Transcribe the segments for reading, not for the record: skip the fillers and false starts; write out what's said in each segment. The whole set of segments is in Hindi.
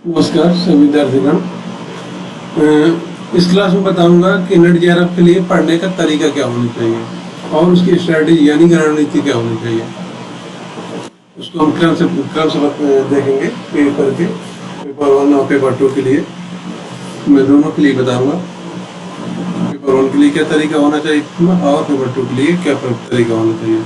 नमस्कार सभी विद्यार्थीगण। इस क्लास में बताऊंगा कि नेट जेआरएफ के लिए पढ़ने का तरीका क्या होना चाहिए और उसकी स्ट्रेटेजी यानी रणनीति क्या होनी चाहिए। उसको हम क्रम से देखेंगे एक करके। पेपर 1 और पेपर 2 के लिए मैं दोनों के लिए बताऊंगा। पेपर 1 के लिए क्या तरीका होना चाहिए और पेपर 2 के लिए क्या तरीका होना चाहिए।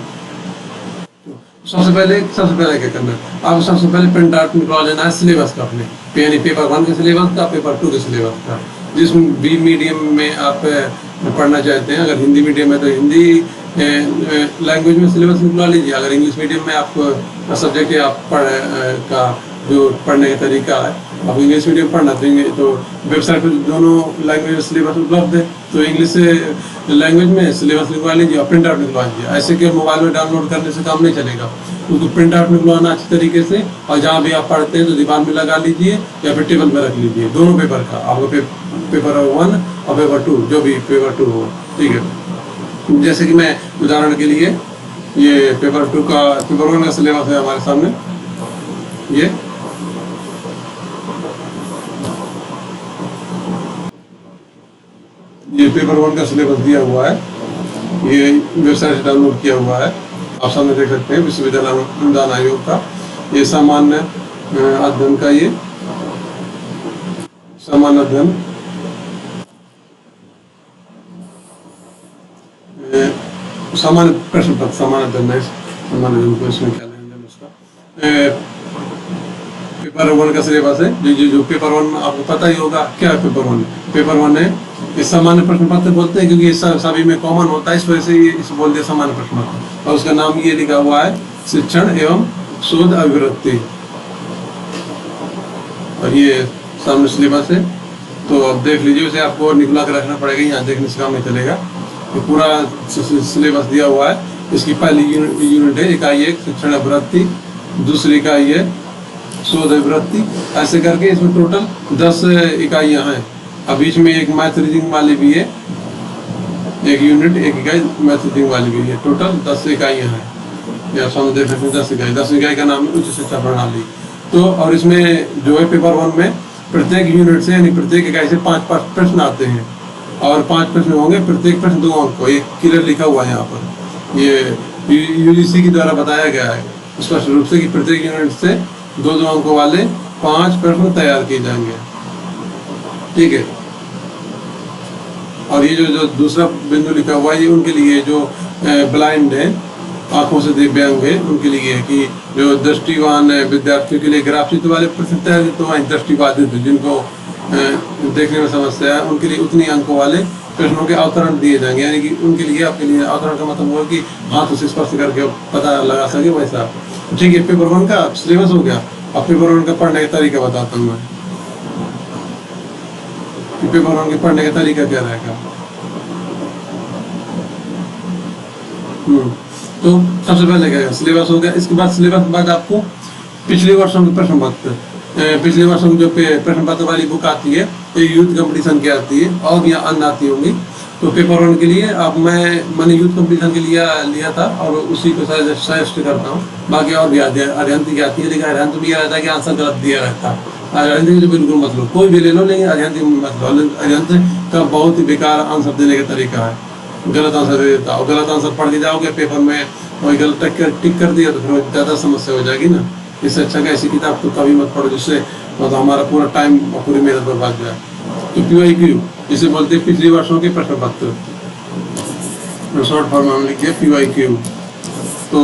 सबसे पहले क्या करना है, आपको सबसे पहले प्रिंट आउट निकलवा लेना है सिलेबस का अपने, यानी पेपर 1 के सिलेबस का, पेपर 2 के सिलेबस का। जिसमें भी मीडियम में आप पढ़ना चाहते हैं, अगर हिंदी मीडियम है तो हिंदी लैंग्वेज में सिलेबस निकलवा लीजिए। अगर इंग्लिश मीडियम में आपको सब्जेक्ट है आप का जो पढ़ने का तरीका है, आप इंग्लिश मीडियम पढ़ना तो वेबसाइट पर दोनों लैंग्वेज में सिलेबस उपलब्ध है, तो इंग्लिश लैंग्वेज में सिलेबस निकलवा लीजिए और प्रिंट आउट निकलवा लीजिए। ऐसे कि मोबाइल में डाउनलोड करने से काम नहीं चलेगा, उसको प्रिंट आउट निकलवाना अच्छे तरीके से, और जहाँ भी आप पढ़ते हैं तो दीवार में लगा लीजिए या फिर टेबल में रख लीजिए, दोनों पेपर का, आपको पेपर 1 और पेपर 2 जो भी पेपर 2 हो, ठीक है। जैसे कि मैं उदाहरण के लिए ये पेपर 1 का सिलेबस है हमारे सामने। ये पेपर 1 का सिलेबस दिया हुआ है, ये वेबसाइट से डाउनलोड किया हुआ है, आप सामने देख सकते हैं। विश्वविद्यालय अनुदान आयोग का ये सामान्य अध्ययन का, ये सामान्य अध्ययन सामान्य प्रश्न पत्र, सामान्य अध्ययन को इसमें क्या लेंगे उसका पेपर 1 का सिलेबस है। जो पेपर 1 आपको पता ही होगा क्या है। पेपर 1 है, इस सामान्य प्रश्न पत्र बोलते हैं क्योंकि सभी में कॉमन होता है, इस वजह से इसे बोलते हैं सामान्य प्रश्न पत्र। और उसका नाम ये लिखा हुआ है शिक्षण एवं शोध अभिवृत्ति, और ये सामने सिलेबस है। तो अब देख लीजिए, उसे आपको निकला कर रखना पड़ेगा, यहाँ देखने से काम नहीं चलेगा। तो पूरा सिलेबस दिया हुआ है। इसकी पहली यूनिट है इकाई 1 शिक्षण अभिवृत्ति, दूसरी इकाई है शोध अभिवृत्ति। ऐसे करके इसमें टोटल 10 इकाइयाँ हैं। अब बीच में एक मैथ रीडिंग वाली भी है, एक यूनिट, एक इकाई मैथ रीडिंग वाली भी है। टोटल 10 इकाइयाँ हैं। या सामने देख सकते हैं 10 इकाई का नाम है उच्च शिक्षा प्रणाली। तो और इसमें जो है पेपर 1 में प्रत्येक यूनिट से यानी प्रत्येक इकाई से 5 प्रश्न आते हैं, और 5 प्रश्न होंगे, प्रत्येक प्रश्न 2 अंक को। एक क्लियर लिखा हुआ है यहाँ पर, ये यूजीसी के द्वारा बताया गया है स्पष्ट रूप से कि प्रत्येक यूनिट से 2 अंकों वाले 5 प्रश्न तैयार किए जाएंगे, ठीक है। और ये जो दूसरा बिंदु लिखा हुआ है, ये उनके लिए जो ब्लाइंड है, आंखों से दिव्यांग है, उनके लिए है कि जो दृष्टिवान विद्यार्थियों के लिए ग्राफिक वाले प्रश्न तैयार, तो वहीं दृष्टिबाधित जिनको देखने में समस्या है, उनके लिए उतनी अंकों वाले प्रश्नों के अवतरण दिए जाएंगे। यानी कि उनके लिए, आपके लिए अवतरण का मतलब हुआ कि हाथ से स्पर्श करके पता लगा सके वैसा, ठीक है। पेपर 1 का सिलेबस हो गया। अब पेपर 1 का पढ़ने का तरीका बताता हूँ मैं। पेपर 1 के पढ़ने का तरीका क्या रहेगा। तो सबसे पहले क्या है, सिलेबस हो गया। इसके बाद सिलेबस के बाद आपको पिछले वर्षों के प्रश्न पत्र, पिछले वर्षों की जो प्रश्न पत्र वाली बुक आती है, ये यूथ कंपटीशन की आती है, और भी अन्य आती होंगी। तो पेपर 1 के लिए अब मैंने यूथ कंपटीशन के लिए लिया था और उसी को सजेस्ट करता हूँ। बाकी और भी अरिहंत की आती है, लेकिन अरिहंत में यह रहता है कि आंसर गलत दिया रहता है। अरिहंत की बिल्कुल मतलब कोई भी ले लो, लेकिन अरिहंत मतलब अरिहंत का बहुत ही बेकार आंसर देने का तरीका है, गलत आंसर दे देता। और गलत आंसर पढ़ के जाओगे पेपर में और गलत टिक कर दिया तो फिर ज़्यादा समस्या हो जाएगी ना। इससे अच्छा ऐसी किताब तो कभी मत पढ़ो जिससे मतलब हमारा पूरा टाइम और पूरी मेहनत बर्बाद जाए। तो PYQ जिसे बोलते हैं पिछले वर्षों के प्रश्न पत्र, शॉर्ट फॉर्म में लिखिए PYQ। तो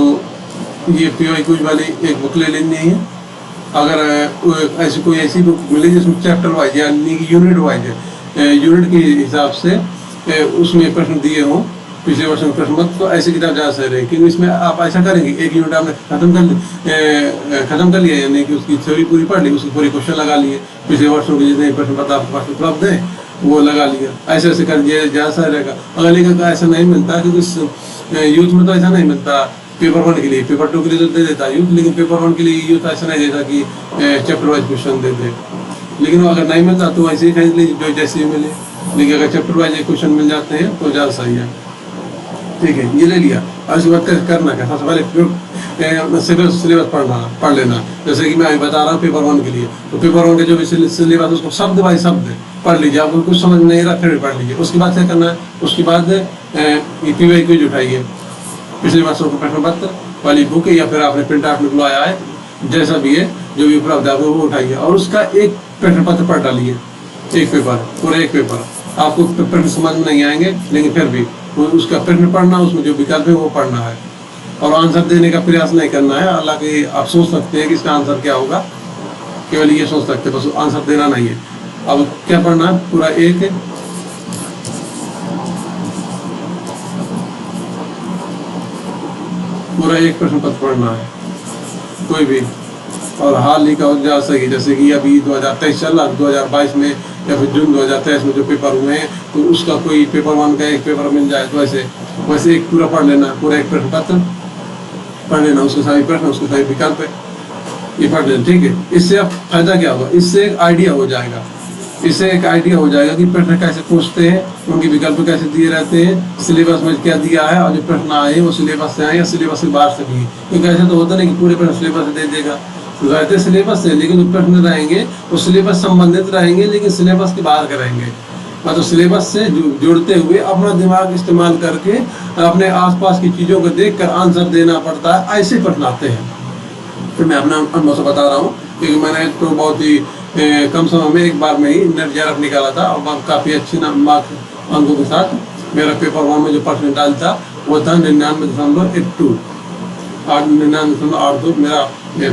ये PYQ वाली एक बुक ले लेनी है। अगर ऐसी बुक मिले जिसमें चैप्टर वाइज यानी कि यूनिट वाइज है, यूनिट के हिसाब से उसमें प्रश्न दिए हों पिछले वर्ष में प्रश्न पत्र, तो ऐसी किताब ज़्यादा सही रहेगी। क्योंकि इसमें आप ऐसा करेंगे, एक यूनिट आपने खत्म कर लिया, यानी कि उसकी थ्योरी पूरी पढ़ ली, उसकी पूरी क्वेश्चन लगा लिए, पिछले वर्षों के जितने प्रश्न पत्र आपके पास उपलब्ध है वो लगा लिया। ऐसे कर दिया ज़्यादा सही रहेगा। अगर लेकर ऐसा नहीं मिलता, क्योंकि यूथ में तो ऐसा नहीं मिलता पेपर 1 के लिए, पेपर 2 के लिए तो दे देता यूथ, लेकिन पेपर 1 के लिए यूथ ऐसा नहीं देता कि चैप्टर वाइज क्वेश्चन दे दे। लेकिन अगर नहीं मिलता तो ऐसे ही खरीद लीजिए जो जैसे मिले, लेकिन अगर चैप्टर वाइज क्वेश्चन मिल जाते हैं तो ज़्यादा सही है, ठीक है। ये ले लिया। और इसके बाद करना क्या, सबसे पहले सिलेबस पढ़ लेना। जैसे कि मैं अभी बता रहा हूँ पेपर 1 के लिए, तो पेपर 1 के जो भी सिलेबस उसको शब्द बाई शब्द पढ़ लीजिए। आपको कुछ समझ नहीं रहा फिर भी पढ़ लीजिए। उसके बाद क्या करना है, उसके बाद PY क्विज उठाइए, पिछले वर्षों का प्रश्न पत्र वाली बुक या फिर आपने प्रिंट आउट निकलवाया है, जैसा भी है जो भी उपलब्ध है वो उठाइए और उसका एक प्रश्न पत्र पढ़ डालिए। एक पेपर, पूरा एक पेपर। आपको प्रश्न समझ में नहीं आएंगे लेकिन फिर भी उसका प्रश्न पढ़ना, उसमें जो विकल्प है वो पढ़ना है और आंसर देने का प्रयास नहीं करना है। हालांकि आप सोच सकते हैं कि इसका आंसर क्या होगा, केवल ये सोच सकते हैं, बस आंसर देना नहीं है। अब क्या पढ़ना है, पूरा एक प्रश्न पत्र पढ़ना है कोई भी। और हाल ही का जा सके, जैसे कि अभी 2023 चल रहा, 2022 में या फिर जून 2023 में जो पेपर हुए हैं, तो उसका कोई पेपर 1 का एक पेपर मिल जाए तो वैसे एक पूरा पढ़ लेना, पूरा एक प्रश्न पत्र पढ़ लेना, उसके सभी प्रश्न, उसके सभी विकल्प ये पढ़ लेना, ठीक है। इससे अब फायदा क्या होगा, इससे एक आइडिया हो जाएगा, इससे एक आइडिया हो जाएगा कि प्रश्न कैसे पूछते हैं, उनके विकल्प कैसे दिए रहते हैं, सिलेबस में क्या दिया है और जो प्रश्न आए हैं वो सिलेबस से आए या सिलेबस के बाहर से भी। क्योंकि ऐसा तो होता नहीं कि पूरे प्रश्न सिलेबस से दे देगा, रहते सिलेबस से, लेकिन जो प्रश्न रहेंगे वो सिलेबस संबंधित रहेंगे लेकिन सिलेबस के बाहर के रहेंगे। मतलब सिलेबस से जुड़ते हुए अपना दिमाग इस्तेमाल करके अपने आसपास की चीज़ों को देखकर आंसर देना पड़ता है, ऐसे प्रश्न आते हैं। फिर मैं अपना अनुभव से बता रहा हूँ क्योंकि मैंने तो बहुत ही कम समय में एक बार में ही नेट JRF निकाला था और काफ़ी अच्छे मार्क्स अंकों के साथ मेरा पेपर 1 में जो परसेंटाइल था वो था 99.82, 99.82 मेरा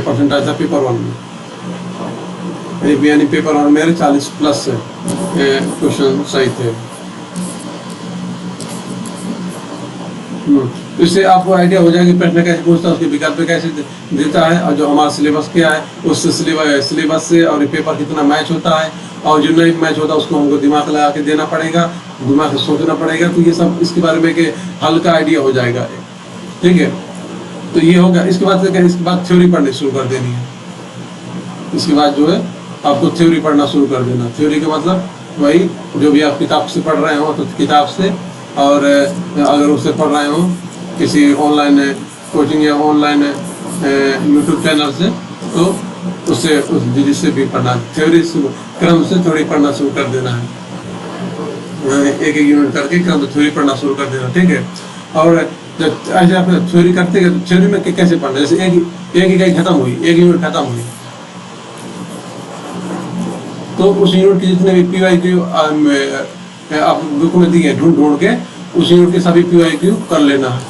परसेंटाइल था पेपर 1 में। यानी पेपर 1 मेरे 40 प्लस क्वेश्चन सही थे। इससे आपको आइडिया हो जाएगा कि प्रश्न कैसे पूछता है, उसके विकल्प कैसे देता है और जो हमारा सिलेबस क्या है उससे सिलेबस से और पेपर कितना मैच होता है, और जो नहीं मैच होता है उसको हमको दिमाग लगा के देना पड़ेगा, दिमाग से सोचना पड़ेगा। तो ये सब इसके बारे में कि हल्का आइडिया हो जाएगा, ठीक है। तो ये होगा। इसके बाद थ्योरी पढ़नी शुरू कर देनी है। इसके बाद जो है आपको थ्योरी पढ़ना शुरू कर देना। थ्योरी का मतलब वही जो भी आप किताब से पढ़ रहे हो तो किताब से, और अगर उससे पढ़ रहे हो किसी ऑनलाइन कोचिंग या ऑनलाइन यूट्यूब चैनल से, तो उससे जिससे भी पढ़ना, थ्योरी क्रम से थ्योरी पढ़ना शुरू कर देना है। एक यूनिट करके क्रम से थ्योरी पढ़ना शुरू कर देना, ठीक है। और जब ऐसे आप थ्योरी करते हैं, थ्योरी में कैसे पढ़ना, जैसे एक इकाई खत्म हुई, एक यूनिट खत्म हुई, तो उस यूनिट के जितने भी PYQ आप बुक में दिए ढूंढ के उस यूनिट के सभी PYQ कर लेना है,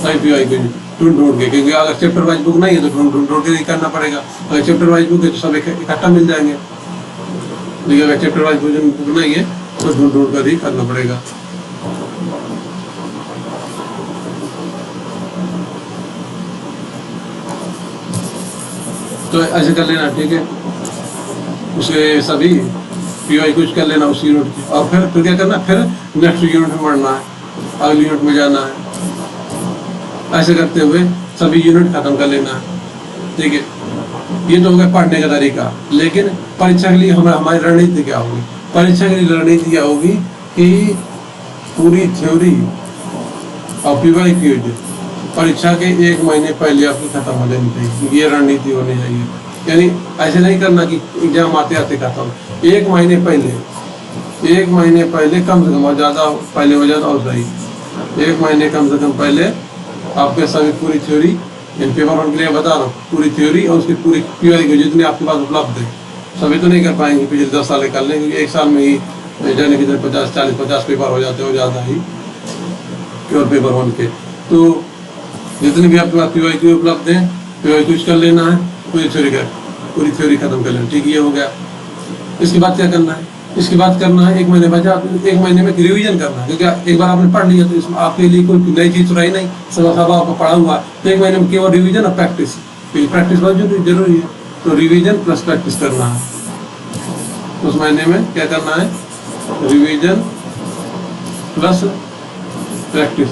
सभी PYQ ढूंढ के। क्योंकि अगर चैप्टर वाइज बुक नहीं है तो ढूंढ के ही करना पड़ेगा। अगर चैप्टर वाइज बुक है तो सब इकट्ठा मिल जाएंगे, लेकिन अगर चैप्टर वाइज बुक नहीं है तो ढूंढ कर ही करना पड़ेगा। तो ऐसे कर लेना, ठीक है। उसके सभी PYQ कर लेना उस यूनिट की, और फिर क्या करना, फिर नेक्स्ट यूनिट में बढ़ना है, अगली यूनिट में जाना है। ऐसे करते हुए सभी यूनिट खत्म कर लेना है, ठीक है। ये तो हो गया पढ़ने का तरीका। लेकिन परीक्षा के लिए हमारी रणनीति क्या होगी? परीक्षा के लिए रणनीति क्या होगी कि पूरी थ्योरी और PYQ परीक्षा के 1 महीने पहले आपकी खत्म हो जानी चाहिए। ये रणनीति होनी चाहिए। यानी ऐसे नहीं करना कि एग्जाम आते आते खत्म, 1 महीने पहले, 1 महीने पहले कम से कम, और ज़्यादा पहले हो जाता और सही, 1 महीने कम से कम पहले आपके सभी पूरी थ्योरी, पेपर 1 के लिए बता रहा हूँ, पूरी थ्योरी और उसकी पूरी PYQ जितने आपके पास उपलब्ध है, सभी तो नहीं कर पाएंगे, पिछले 10 साल कर लेंगे, क्योंकि 1 साल में ही जाने की 50 पेपर हो जाते हो ज़्यादा ही केवल पेपर 1 के। तो जितने भी आपके पास PYQ उपलब्ध हैं PYQ कर लेना है, पूरी थ्योरी खत्म कर लेना, ठीक। ये हो गया। इसके बाद क्या करना है? इसके बाद करना है 1 महीने बाद 1 महीने में रिवीजन करना है, क्योंकि एक बार आपने पढ़ लिया तो इसमें आपके लिए कोई नई चीज़ तो रही नहीं, सब आपको पढ़ा हुआ। तो 1 महीने में केवल रिवीजन और प्रैक्टिस, प्रैक्टिस बहुत जरूरी है। तो रिवीजन प्लस प्रैक्टिस करना है। उस महीने में क्या करना है? रिवीजन प्लस प्रैक्टिस,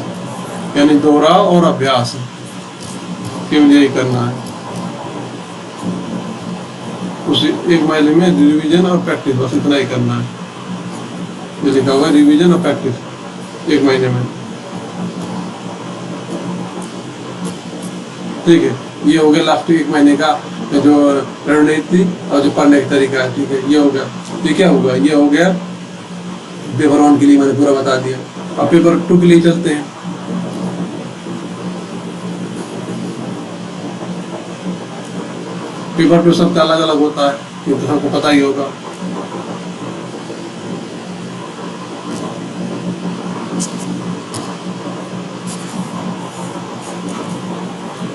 यानी दोहराव और अभ्यास, केवल यही करना है। उस 1 महीने में रिवीजन और प्रैक्टिस, बस इतना ही करना है। ये लिखा हुआ है रिवीजन और प्रैक्टिस 1 महीने में। ठीक है, ये हो गया लास्ट एक महीने का जो रणनीति और जो पढ़ने का तरीका है। ठीक है, ये हो गया। ये क्या होगा, ये हो गया पेपर 1 के लिए मैंने पूरा बता दिया। अब पेपर 2 के लिए चलते हैं। पेपर 2 सबका अलग अलग होता है, ये तो हमको पता ही होगा।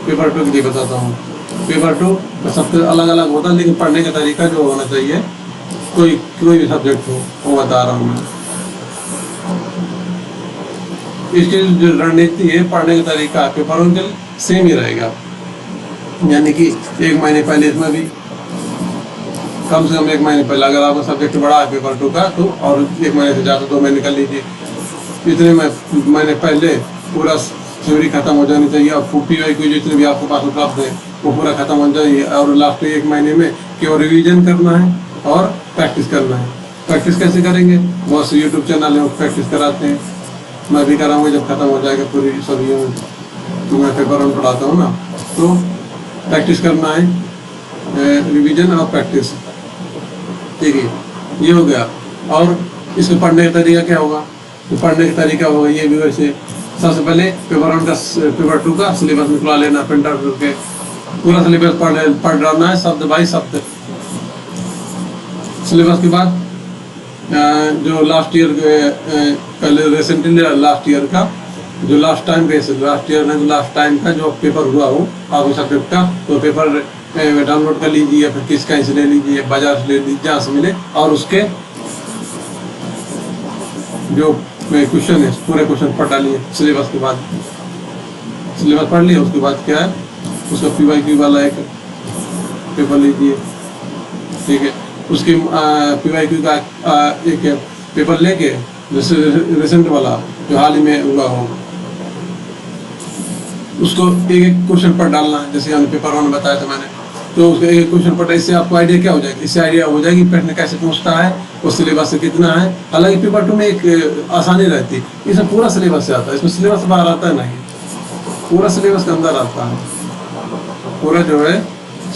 पेपर 2 के लिए बताता हूँ। पेपर 2 का सबसे अलग अलग होता है, लेकिन पढ़ने का तरीका जो होना चाहिए, कोई भी सब्जेक्ट हो, वो बता रहा हूँ मैं। इसकी जो रणनीति है, पढ़ने का तरीका पेपर 1 के लिए सेम ही रहेगा, यानी कि 1 महीने पहले इसमें भी कम से कम 1 महीने पहले, अगर आपका सब्जेक्ट बड़ा है पेपर 2 का, तो और 1 महीने से ज़्यादा 2 महीने कर लीजिए। इतने महीने पहले पूरा थ्योरी खत्म हो जानी चाहिए, और PYQ को जितने भी आपके पास उपलब्ध है वो पूरा खत्म हो जाइए, और लास्ट 1 महीने में केवल रिवीजन करना है और प्रैक्टिस करना है। प्रैक्टिस कैसे करेंगे, बहुत से यूट्यूब चैनल है वो प्रैक्टिस कराते हैं, मैं भी कराऊंगा जब खत्म हो जाएगा पूरी सभी में, तो मैं पेपर 1 पढ़ाता हूँ ना। तो प्रैक्टिस करना है, रिवीजन और प्रैक्टिस। ठीक है, ये हो गया। और इसमें पढ़ने का तरीका क्या होगा, तो पढ़ने का तरीका होगा ये भी वैसे। सबसे पहले पेपर 2 का सिलेबस निकलवा लेना, प्रिंट आउट करके पूरा सिलेबस पढ़ डालना है, शब्द बाई शब्द। सिलेबस के बाद जो लास्ट ईयर पहले रिसेंटली लास्ट ईयर का जो लास्ट टाइम का जो पेपर हुआ हो आपके सब्जेक्ट का, तो पेपर डाउनलोड कर लीजिए, या फिर किस कहीं से ले लीजिए, बाजार से ले लीजिए, जहाँ से मिले, और उसके जो क्वेश्चन है पूरे क्वेश्चन पढ़ डालिए। सिलेबस के बाद सिलेबस पढ़ लिया, उसके बाद क्या है, उसका PYQ वाला एक पेपर लीजिए। ठीक है, उसके PYQ का एक पेपर लेके जैसे रिसेंट वाला जो हाल ही में हुआ हो, उसको एक एक क्वेश्चन पढ़ डालना है, जैसे हमने पेपर 1 में बताया था मैंने। तो उसका एक क्वेश्चन पढ़ा, इससे आपको आइडिया क्या हो जाएगा, इससे आइडिया हो जाएगी प्रश्न कैसे पूछता है, और सिलेबस से कितना है। हालांकि पेपर 2 में एक आसानी रहती है, इसमें पूरा सिलेबस से आता है, इसमें सिलेबस बाहर आता है नहीं, पूरा सिलेबस के अंदर आता है, पूरा जो है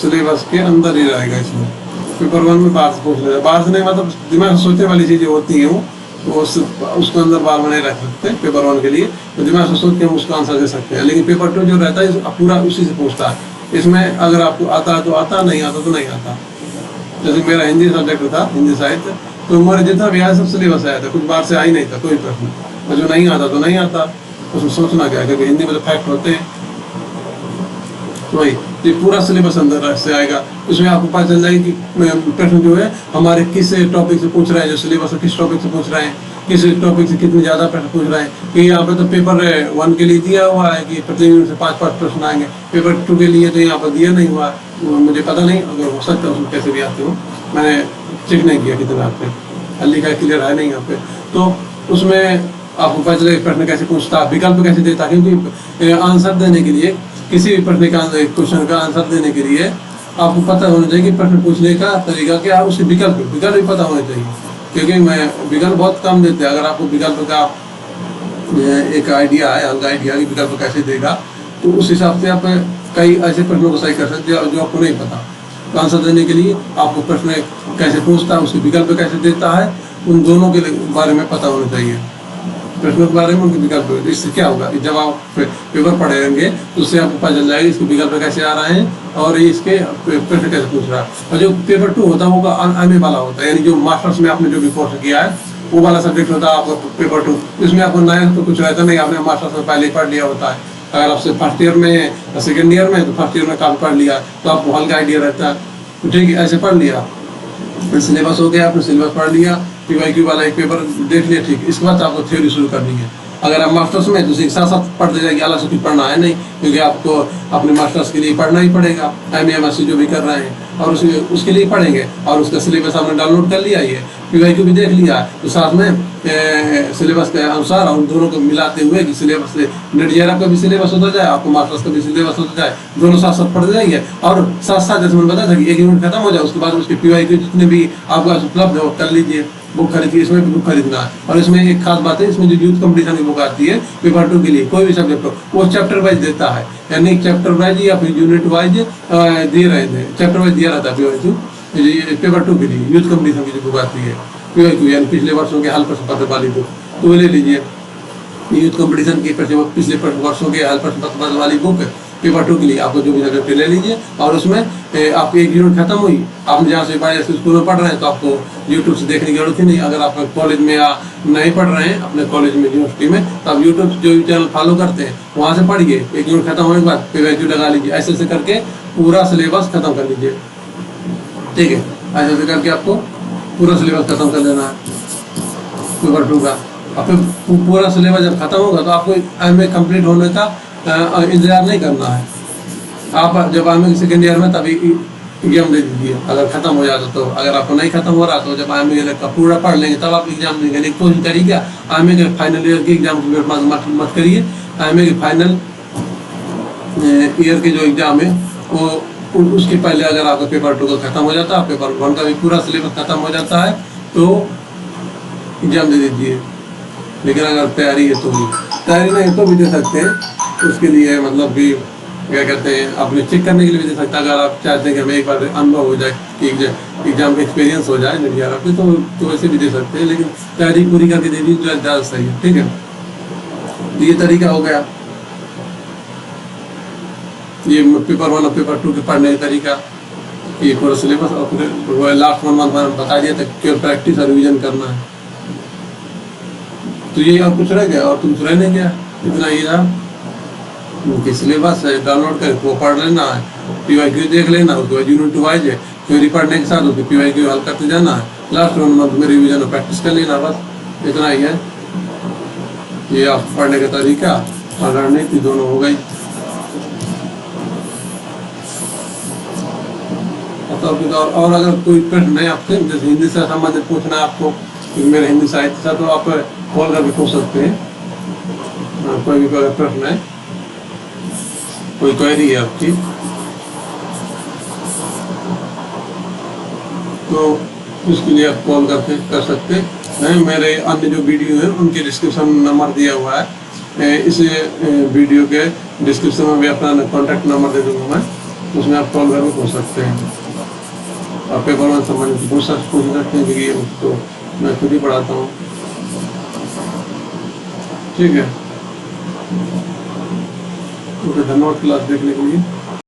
सिलेबस के अंदर ही रहेगा। इसमें पेपर 1 में बाहर से पूछ लेगा, बाहर से नहीं, मतलब दिमाग सोचने वाली चीज़ें होती हैं, तो उसको अंदर बार में नहीं रख सकते पेपर 1 के लिए, तो दिमाग से सोच के हम उसका आंसर दे सकते हैं। लेकिन पेपर 2 जो रहता है पूरा उसी से पूछता है। इसमें अगर आपको आता है तो आता, नहीं आता तो नहीं आता। जैसे मेरा हिंदी सब्जेक्ट था, हिंदी साहित्य, तो हमारे जितना भी आया सब सिलेबस आया था, कुछ बाहर से आ ही नहीं था कोई प्रश्न, और जो नहीं आता तो नहीं आता, उसमें सोचना क्या है, क्योंकि हिंदी में तो फैक्ट होते हैं। तो वही ये पूरा सिलेबस अंदर से आएगा, उसमें आपको पता चल जाएगी कि प्रश्न जो है हमारे किस टॉपिक से पूछ रहे हैं, जो सिलेबस है किस टॉपिक से पूछ रहे हैं, किस टॉपिक से कितने ज़्यादा प्रश्न पूछ रहे हैं। कि यहाँ पे तो पेपर 1 के लिए दिया हुआ है कि प्रति यूनिट से 5 प्रश्न आएंगे, पेपर 2 के लिए तो यहाँ पर दिया नहीं हुआ, मुझे पता नहीं, अगर हो सकता है उसमें कैसे भी आते हो, मैंने चेक नहीं किया कितना आते हैं, लिखा क्लियर है नहीं यहाँ पे। तो उसमें आपको पता चलेगा प्रश्न कैसे पूछता, विकल्प कैसे देता, क्योंकि आंसर देने के लिए, किसी भी प्रश्न का क्वेश्चन का आंसर देने के लिए आपको पता होना चाहिए कि प्रश्न पूछने का तरीका क्या है, उसके विकल्प भी पता होना चाहिए, क्योंकि मैं विकल्प बहुत कम देते हैं। अगर आपको विकल्प का एक आइडिया है, हल्का आइडिया कि विकल्प कैसे देगा, तो उस हिसाब से आप कई ऐसे प्रश्नों को सही कर सकते हैं जो आपको नहीं पता। तो आंसर देने के लिए आपको प्रश्न कैसे पूछता है, उसके विकल्प कैसे देता है, उन दोनों के बारे में पता होना चाहिए, प्रश्नों के बारे में, उनके विकल्प। इससे क्या होगा, जब आप पेपर पढ़ेंगे तो उससे आपको पता चल जाएगा इसके विकल्प कैसे आ रहे हैं और इसके प्रश्न कैसे पूछ रहा है। और जो पेपर 2 होता है वो आने वाला होता है, यानी जो मास्टर्स में आपने जो भी कोर्स किया है वो वाला सब्जेक्ट होता है आपका पेपर 2। इसमें आपको नया तो कुछ रहता नहीं, आपने मास्टर्स में पहले ही पढ़ लिया होता है। अगर आपसे फर्स्ट ईयर में या सेकेंड ईयर में, तो फर्स्ट ईयर में काफी पढ़ लिया तो आपको हल्का आइडिया रहता है, तो ठीक है, ऐसे पढ़ लिया। सिलेबस हो गया, आपने सिलेबस पढ़ लिया, PYQ वाला एक पेपर देख लिया, ठीक। इसके बाद आपको थ्योरी शुरू करनी है। अगर आप मास्टर्स में तो साथ साथ पढ़ते जाएंगे, अलग से कुछ पढ़ना है नहीं, क्योंकि आपको अपने मास्टर्स के लिए पढ़ना ही पड़ेगा, MA MSc जो भी कर रहे हैं। और उसके लिए पढ़ेंगे और उसका सिलेबस आपने डाउनलोड कर लिया, ये PYQ भी देख लिया, तो साथ में सिलेबस के अनुसार उन दोनों को मिलाते हुए कि सिलेबस से नेट JRF का भी सिलेबस होता जाए, आपको मास्टर्स का भी सिलेबस होता जाए, दोनों साथ साथ पढ़ते जाइए। और साथ साथ जैसे मैंने बताया था कि एक यूनिट खत्म हो जाए उसके बाद उसके PYQ जितने भी आपके पास उपलब्ध है वो कर लीजिए, बुक खरीदिए। इसमें भी बुक खरीदना है। और इसमें एक खास बात है, इसमें जो यूथ कंपटीशन की बुक आती है पेपर 2 के लिए, कोई भी सब्जेक्ट हो वो चैप्टर वाइज देता है, यानी चैप्टर वाइज या फिर यूनिट वाइज दे रहे थे, चैप्टर वाइज दिया रहता है PYQ पेपर 2 के लिए। यूथ कंपटीशन की जो बुक आती है PYQ यानी पिछले वर्षों के हल प्रश्न पत्र वाली बुक, तो वो ले लीजिए। यूथ कंपटीशन की पिछले वर्षों के हल प्रश्न पत्र वाली बुक पेपर 2 के लिए आपको जो भी सब्जेक्ट ले लीजिए। और उसमें आपकी एक यूनिट खत्म हुई, आप जहाँ से पढ़े स्कूल में पढ़ रहे हैं तो आपको यूट्यूब से देखने की जरूरत ही नहीं। अगर आप कॉलेज में या नहीं पढ़ रहे हैं अपने कॉलेज में यूनिवर्सिटी में, तो आप यूट्यूब जो चैनल फॉलो करते हैं वहाँ से पढ़िए, एक यूनिट खत्म होने के बाद PYQ लगा लीजिए, ऐसे ऐसे करके पूरा सिलेबस खत्म कर लीजिए। ठीक है, ऐसे ऐसे करके आपको पूरा सिलेबस खत्म कर लेना है पेपर 2 का। और फिर पूरा सिलेबस जब खत्म होगा तो आपको MA कंप्लीट होने का इंतजार नहीं करना है। आप जब MA के सेकेंड ईयर में तभी एग्जाम दे दीजिए अगर खत्म हो जाता तो। अगर आपको नहीं खत्म हो रहा तो जब MA का पूरा पढ़ लेंगे तब आप एग्जाम देंगे। लेकिन कोशिश करिए MA के फाइनल ईयर के एग्जाम की मत करिए। MA के फाइनल ईयर के जो एग्जाम है वो उसके पहले अगर आपका पेपर 2 का खत्म हो जाता है, पेपर 1 का भी पूरा सिलेबस खत्म हो जाता है तो एग्जाम दे दीजिए। लेकिन अगर तैयारी है तो भी, तैयारी नहीं है तो भी दे सकते हैं। उसके लिए मतलब कि क्या कहते हैं, अपने चेक करने के लिए भी दे सकते हैं। अगर आप चाहते हैं कि हमें एक बार अनुभव हो जाए कि एग्जाम का एक्सपीरियंस हो जाए नेट JRF पे, तो वैसे भी दे सकते हैं। लेकिन तैयारी पूरी करके दे दी तो ज़्यादा सही है। ठीक है, तो ये तरीका हो गया, ये पेपर 1 और पेपर 2 के पढ़ने का तरीका, ये पूरा सिलेबस। और फिर लास्ट 1 मंथ में बता दिया था केवल प्रैक्टिस और रिविजन करना है। तो ये और कुछ रह गया और कुछ रह नहीं गया, इतना ही था कि सिलेबस डाउनलोड करके वो पढ़ लेना है, PYQ देख लेना, उसके बाद यूनिट वाइज है थ्योरी पढ़ने के साथ उसके PYQ हल करते जाना है। लास्ट 1 मंथ में रिविजन और प्रैक्टिस कर लेना, बस इतना ही है। ये आप पढ़ने का तरीका और रणनीति दोनों हो गई। और अगर कोई प्रश्न है आपसे, जैसे हिंदी से संबंधित पूछना है आपको, मेरे हिंदी साहित्य से, तो आप कॉल करके पूछ सकते हैं। कोई भी प्रश्न है, कोई क्वेरी है आपकी, तो उसके लिए आप कॉल करके कर सकते हैं। मेरे अन्य जो वीडियो है उनके डिस्क्रिप्शन में नंबर दिया हुआ है। इस वीडियो के डिस्क्रिप्शन में भी अपना कॉन्टैक्ट नंबर दे दूँगा मैं, उसमें आप कॉल करके पूछ सकते हैं। और पेपर 1 संबंधित पूछ सकते हैं, क्योंकि तो मैं खुद ही पढ़ाता हूँ। ठीक है, धन्यवाद क्लास देखने के लिए।